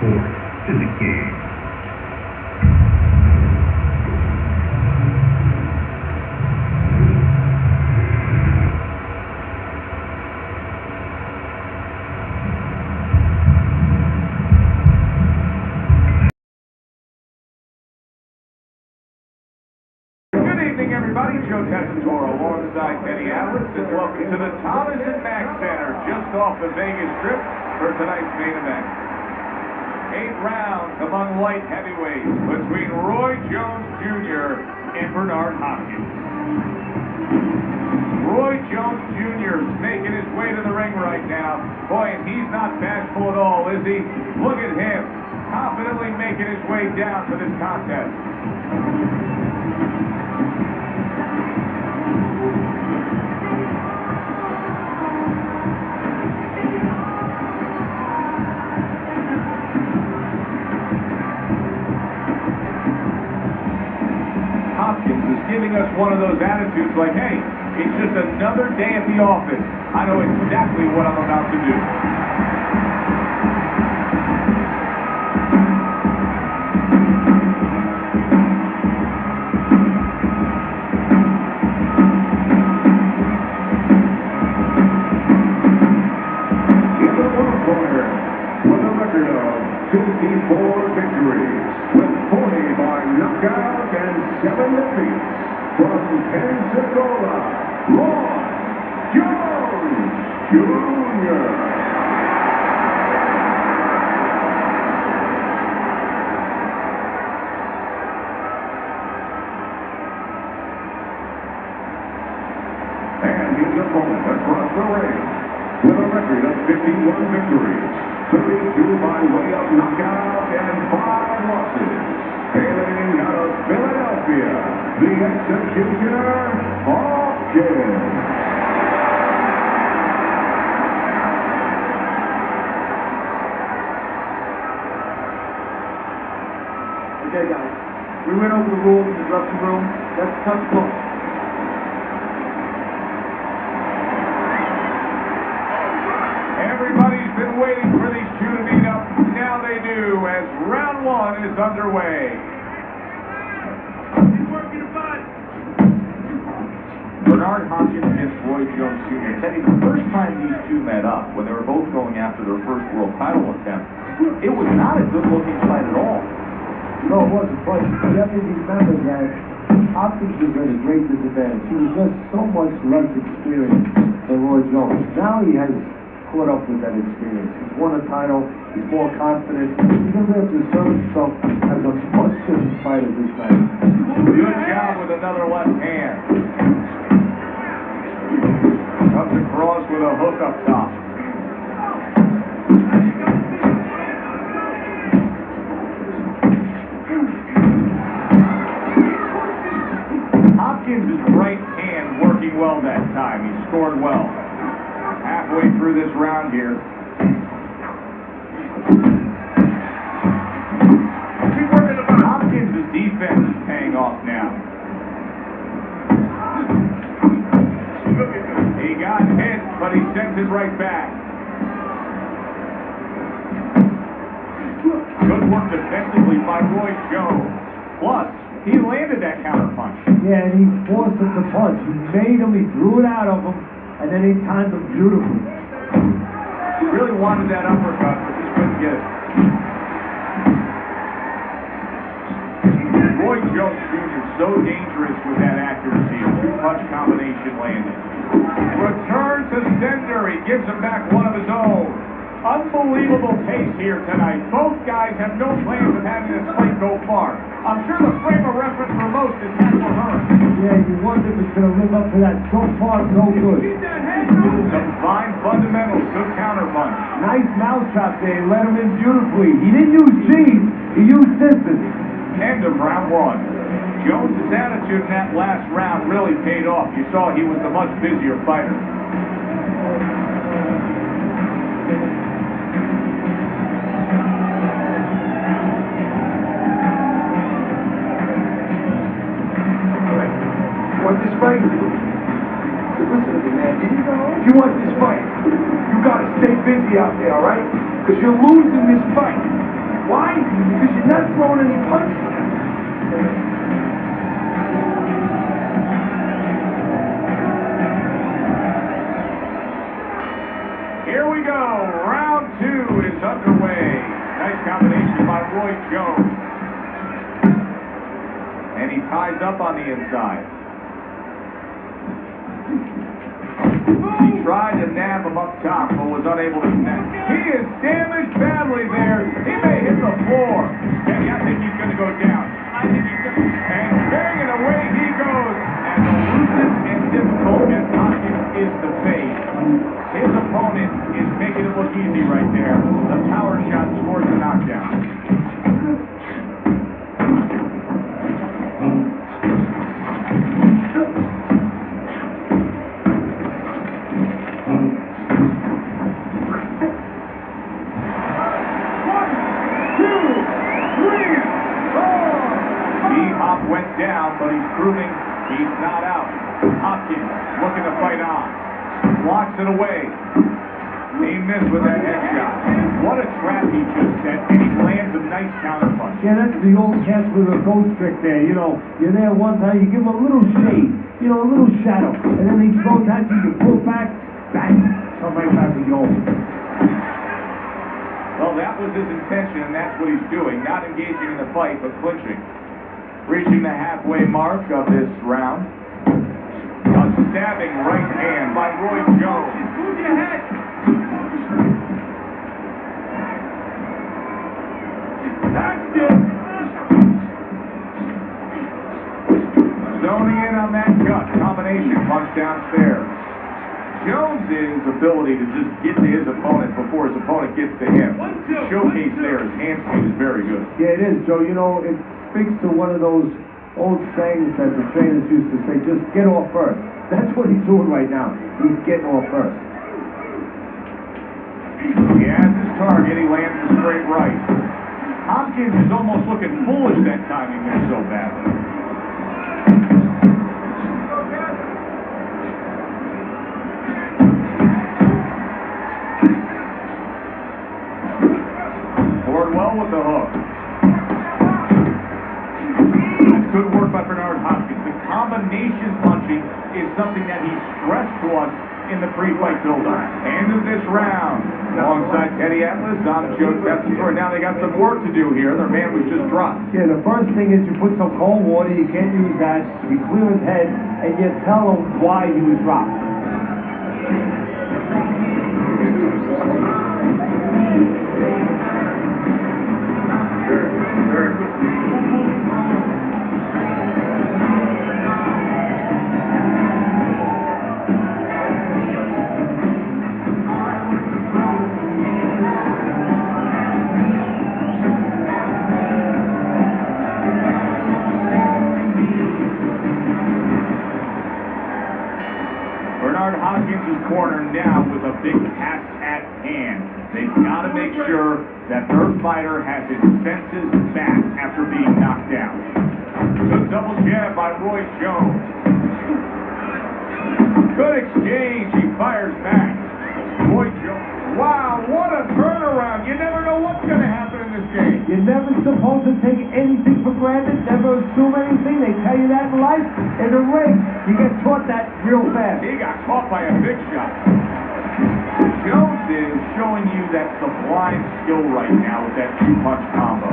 fourth to the cage. Everybody, Joe Tessitore alongside Kenny Atlas, and welcome to the Thomas and Mack Center, just off the Vegas Strip for tonight's main event. 8 rounds among light heavyweights between Roy Jones Jr. and Bernard Hopkins. Roy Jones Jr. is making his way to the ring right now. Boy, and he's not bashful at all, is he? Look at him, confidently making his way down to this contest. Hopkins is giving us one of those attitudes like, hey, it's just another day at the office. I know exactly what I'm about to do. In the one corner, with a record of 54 victories, with 40 by knockout and 7 defeats, from Pensacola, Roy Jones Jr. And his opponent across the ring, with a record of 51 victories, 32 by way of knockout and 5 losses, hailing out of Philadelphia, the executioner, Hopkins. Okay, guys, we went over the rules in the dressing room. Let's touch ball. Everybody's been waiting for these two to meet up. Now they do, as round 1 is underway. Bernard Hopkins against Roy Jones Jr. Teddy, the first time these two met up, when they were both going after their first world title attempt, it was not a good-looking fight at all. No, it wasn't, but you have to remember that Hopkins was at a great disadvantage. He was just so much less experienced than Roy Jones. Now he has caught up with that experience. He's won a title, he's more confident. He's going to be able to serve himself as a much different fighter this night. Good job with another left hand. Comes across with a hook up top. Hopkins' right hand working well that time. He scored well. Halfway through this round here. Hopkins' defense is paying off now. He got hit, but he sends it right back. Good work defensively by Roy Jones. Plus, he landed that counter punch. Yeah, and he forced him to punch. He made him, he drew it out of him, and then he timed him beautifully. He really wanted that uppercut, but just couldn't get it. Roy Jones Jr. so dangerous with that accuracy. A 2-punch combination landing. Return to sender. He gives him back one of his own. Unbelievable pace here tonight. Both guys have no plans of having this fight go far. I'm sure the frame of reference for most is Castle Hearn. Yeah, you wonder if it's going to live up to that. So far, so good. Some fine fundamentals. Good counter punch. Nice mousetrap there. He let him in beautifully. He didn't use G's. He used distance. End of round 1. Jones' attitude in that last round really paid off. You saw he was the much busier fighter. Want this fight? Listen to me, man. If you want this fight, you gotta stay busy out there, all right? Because you're losing this fight. Why? Because you're not throwing any punches. Here we go. Round 2 is underway. Nice combination by Roy Jones. And he ties up on the inside. He tried to nab him up top, but was unable to connect. He is damaged badly there. He may hit the floor. Kenny, I think he's going to go down. I think he's going to... And banging away he goes. As elusive and difficult as Hopkins is to face, his opponent is making it look easy right there. The power shot scores the knockdown. Went down, but he's proving he's not out. Hopkins looking to fight on. Blocks it away. He missed with that headshot. What a trap he just set, and he lands a nice counterpunch. Yeah, that's the old catch with a ghost trick there. You know, you're there one time, you give him a little shade, you know, a little shadow, and then he throws at you, you pull back, bang, come right back to you. Well, that was his intention, and that's what he's doing. Not engaging in the fight, but clinching. Reaching the halfway mark of this round. A stabbing right hand by Roy Jones. Move your head. That's it. Zoning in on that gut. Combination punch downstairs. Jones's ability to just get to his opponent before his opponent gets to him. Showcase there, his hand speed is very good. Yeah, it is, Joe. You know, it speaks to one of those old sayings that the trainers used to say, just get off first. That's what he's doing right now. He's getting off first. He has his target. He lands a straight right. Hopkins is almost looking foolish that time he missed so badly. Scored well with the hook. Good work by Bernard Hopkins. The combination punching is something that he stressed to us in the pre-fight build-up. End of this round. Alongside Teddy Atlas, I'm Joe Tessitore. Now they got some work to do here. Their man was just dropped. Yeah, the first thing is you put some cold water. You can't use that. You clear his head, and you tell him why he was dropped. Bernard Hopkins is cornered now with a big task at hand. They've got to make sure that their fighter has his senses back after being knocked down. Good double jab by Roy Jones. Good exchange. He fires back. Roy Jones. Wow, what a turnaround. You never know what's going to happen in this game. You're never supposed to take anything for granted, never assume anything. They tell you that in life. In the ring, you get taught that real fast. He got caught by a big shot. Jones is showing you that sublime skill right now with that two-punch combo.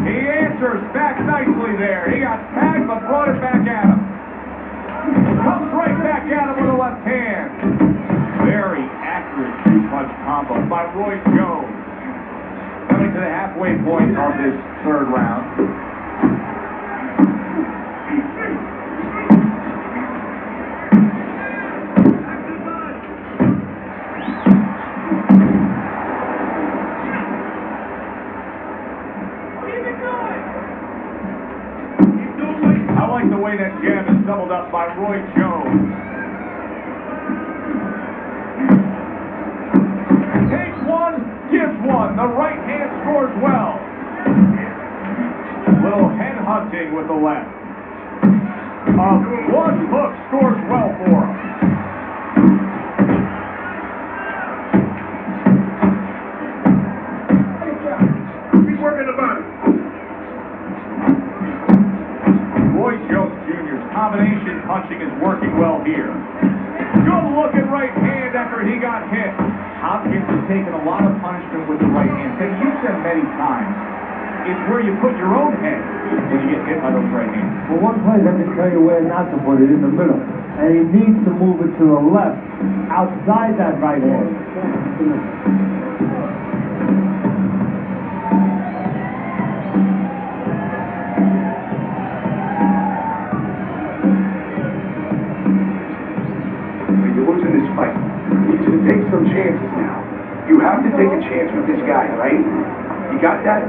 He answers back nicely there. He got tagged but brought it back at him. Comes right back at him with a left hand. Very accurate two-punch combo by Roy Jones. Coming to the halfway point of this third round. I like the way that jab is doubled up by Roy Jones. Takes one, gives one. The right hand scores well. Little head hunting with the left. A flush hook scores well for him. Keep working the body. Roy Jones Jr.'s combination punching is working well here. Good looking right hand after he got hit. Hopkins has taken a lot of punishment with the right hand. And you said many times, it's where you put your own head when you get hit by those right hands. Well, one place I can tell you where not to put it, in the middle. And he needs to move it to the left, outside that right hand. You're losing this fight. You need to take some chances now. You have to take a chance with this guy, all right? You got that?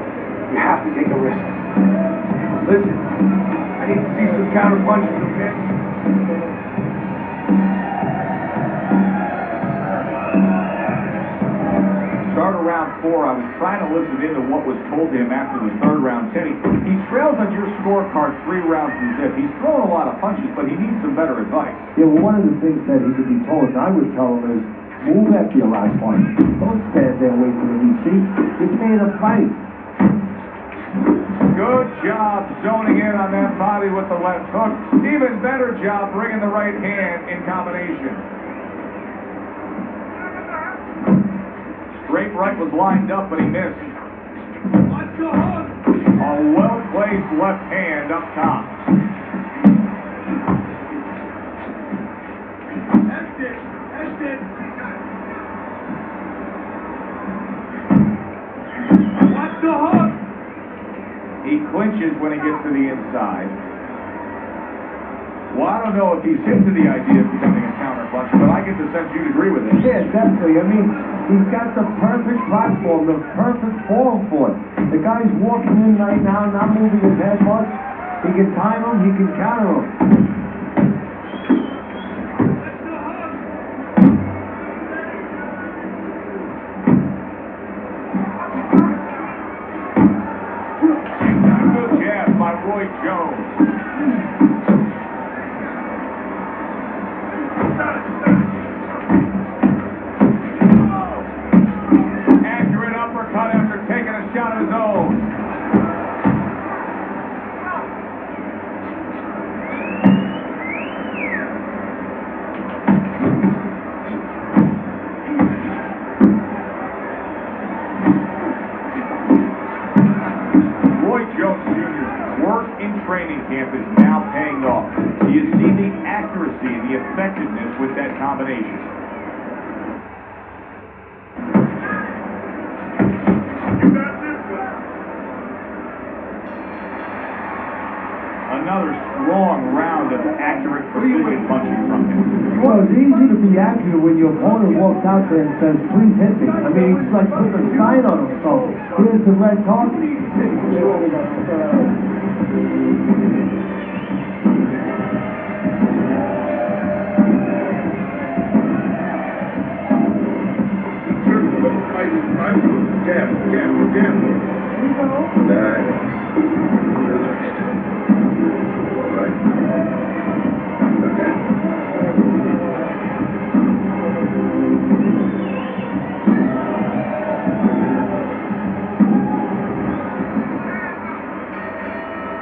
You have to take a risk. Listen, I need to see some counter punches, okay? Start of round 4, I was trying to listen into what was told to him after the third round. Teddy, he trails on your scorecard 3 rounds to zip. He's throwing a lot of punches, but he needs some better advice. Yeah, well, one of the things that he could be told, and I would tell him, is move after your last punch. Don't stand there and wait for the receipt. You're paying a price. Good job zoning in on that body with the left hook. Even better job bringing the right hand in combination. Straight right was lined up, but he missed. A well-placed left hand up top. That's it. That's it. Watch the hook. He clinches when he gets to the inside. Well, I don't know if he's hip to the idea of becoming a counter puncher, but I get the sense you'd agree with it. Yeah, definitely. I mean, he's got the perfect platform, the perfect form for it. The guy's walking in right now, not moving his head much. He can time him, he can counter him. Good jab by Roy Jones. Accurate uppercut after taking a shot of his own. Roy Jones Jr.'s work in training camp is now paying off. Do you see the accuracy and the effectiveness with that combination? You got this one. Another strong round of accurate precision punching from him. Well, it's easy to be accurate when your opponent walks out there and says, please hit me. I mean, he's like putting a sign on himself. Here's the red target.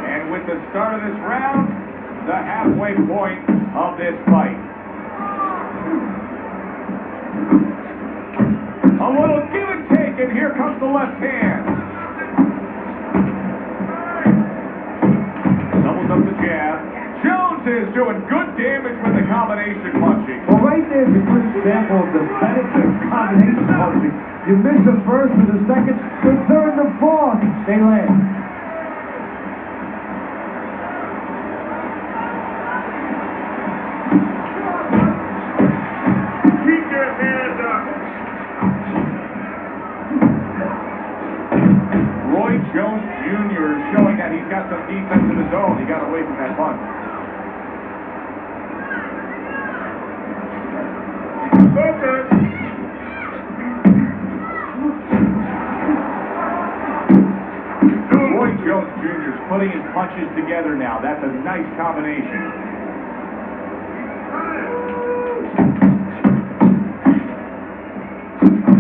And with the start of this round, the halfway point of this fight. A little give and take, and here comes the left hand. Doubles up the jab. Jones is doing good damage with the combination punching. Well, right there's a good example of the benefit of combination punching. You miss the first or the second, the third and the fourth, they land. Keep your hands up. Roy Jones Jr. is showing that he's got some defense of his own. He got away from that punch. Focus. Roy Jones Jr. is putting his punches together now. That's a nice combination.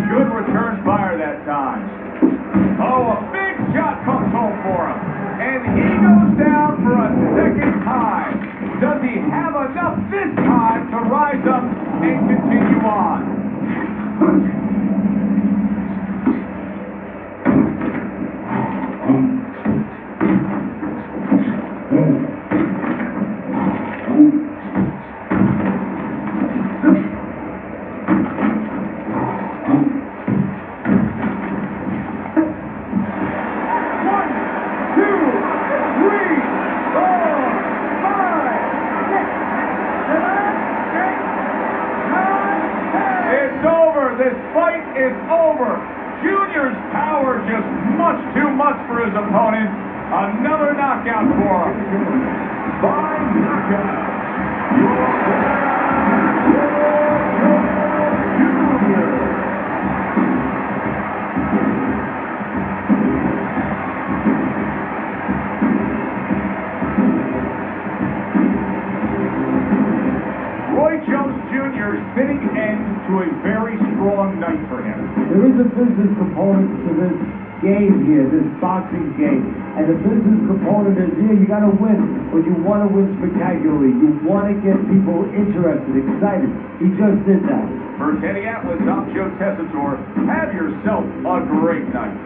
Good return fire that time. Oh, a big shot comes home for him. And he goes down for a second time. Does he have enough this time to rise up and continue on? This fight is over. Junior's power just much too much for his opponent. Another knockout for him. By knockout. Roy Jones Jr. fitting end to a very strong night for him. There is a business component to this game here, this boxing game. And the business component is here, you gotta win, but you wanna win spectacularly. You wanna get people interested, excited. He just did that. For Teddy Atlas, I'm Joe Tessitore. Have yourself a great night.